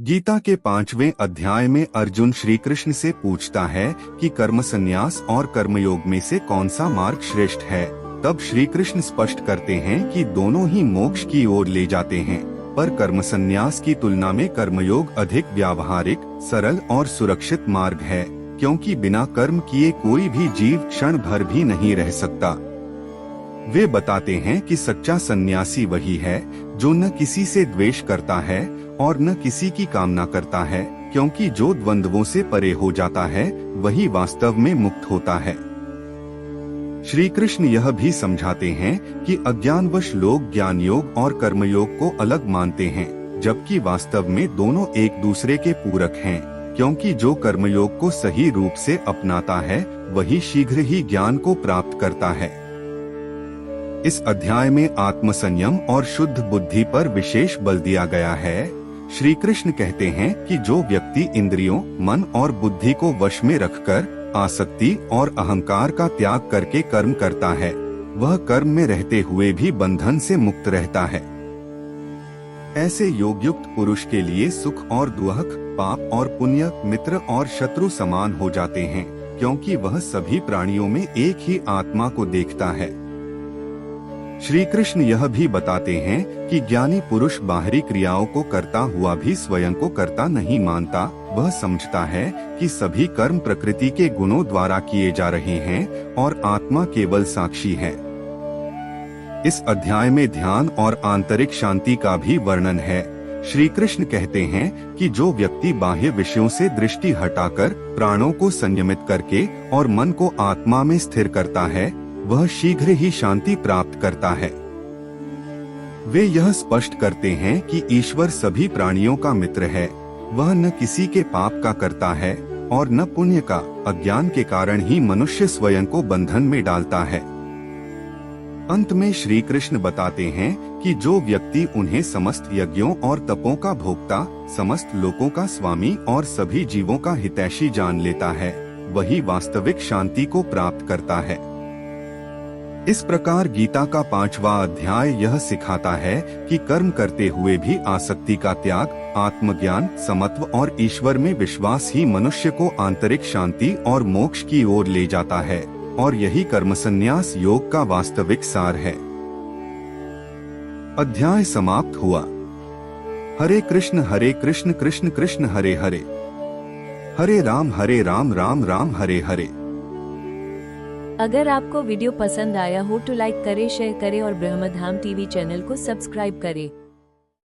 गीता के 5वें अध्याय में अर्जुन श्री कृष्ण से पूछता है कि कर्म संन्यास और कर्मयोग में से कौन सा मार्ग श्रेष्ठ है। तब श्री कृष्ण स्पष्ट करते हैं कि दोनों ही मोक्ष की ओर ले जाते हैं, पर कर्म संन्यास की तुलना में कर्मयोग अधिक व्यावहारिक, सरल और सुरक्षित मार्ग है, क्योंकि बिना कर्म किए कोई भी जीव क्षण भर भी नहीं रह सकता। वे बताते हैं कि सच्चा सन्यासी वही है जो न किसी से द्वेष करता है और न किसी की कामना करता है, क्योंकि जो द्वंद्वों से परे हो जाता है वही वास्तव में मुक्त होता है। श्री कृष्ण यह भी समझाते हैं कि अज्ञानवश लोग ज्ञान योग और कर्मयोग को अलग मानते हैं, जबकि वास्तव में दोनों एक दूसरे के पूरक हैं, क्योंकि जो कर्मयोग को सही रूप से अपनाता है वही शीघ्र ही ज्ञान को प्राप्त करता है। इस अध्याय में आत्मसंयम और शुद्ध बुद्धि पर विशेष बल दिया गया है। श्री कृष्ण कहते हैं कि जो व्यक्ति इंद्रियों, मन और बुद्धि को वश में रखकर आसक्ति और अहंकार का त्याग करके कर्म करता है, वह कर्म में रहते हुए भी बंधन से मुक्त रहता है। ऐसे योगयुक्त पुरुष के लिए सुख और दुख, पाप और पुण्य, मित्र और शत्रु समान हो जाते हैं, क्योंकि वह सभी प्राणियों में एक ही आत्मा को देखता है। श्री कृष्ण यह भी बताते हैं कि ज्ञानी पुरुष बाहरी क्रियाओं को करता हुआ भी स्वयं को कर्ता नहीं मानता। वह समझता है कि सभी कर्म प्रकृति के गुणों द्वारा किए जा रहे हैं और आत्मा केवल साक्षी है। इस अध्याय में ध्यान और आंतरिक शांति का भी वर्णन है। श्री कृष्ण कहते हैं कि जो व्यक्ति बाह्य विषयों से दृष्टि हटाकर प्राणों को संयमित करके और मन को आत्मा में स्थिर करता है, वह शीघ्र ही शांति प्राप्त करता है। वे यह स्पष्ट करते हैं कि ईश्वर सभी प्राणियों का मित्र है। वह न किसी के पाप का करता है और न पुण्य का। अज्ञान के कारण ही मनुष्य स्वयं को बंधन में डालता है। अंत में श्री कृष्ण बताते हैं कि जो व्यक्ति उन्हें समस्त यज्ञों और तपों का भोक्ता, समस्त लोकों का स्वामी और सभी जीवों का हितैषी जान लेता है, वही वास्तविक शांति को प्राप्त करता है। इस प्रकार गीता का 5वां अध्याय यह सिखाता है कि कर्म करते हुए भी आसक्ति का त्याग, आत्मज्ञान, समत्व और ईश्वर में विश्वास ही मनुष्य को आंतरिक शांति और मोक्ष की ओर ले जाता है, और यही कर्म संन्यास योग का वास्तविक सार है। अध्याय समाप्त हुआ। हरे कृष्ण कृष्ण कृष्ण हरे हरे, हरे राम राम राम हरे हरे। अगर आपको वीडियो पसंद आया हो तो लाइक करें, शेयर करें और ब्रह्मधाम टीवी चैनल को सब्सक्राइब करें।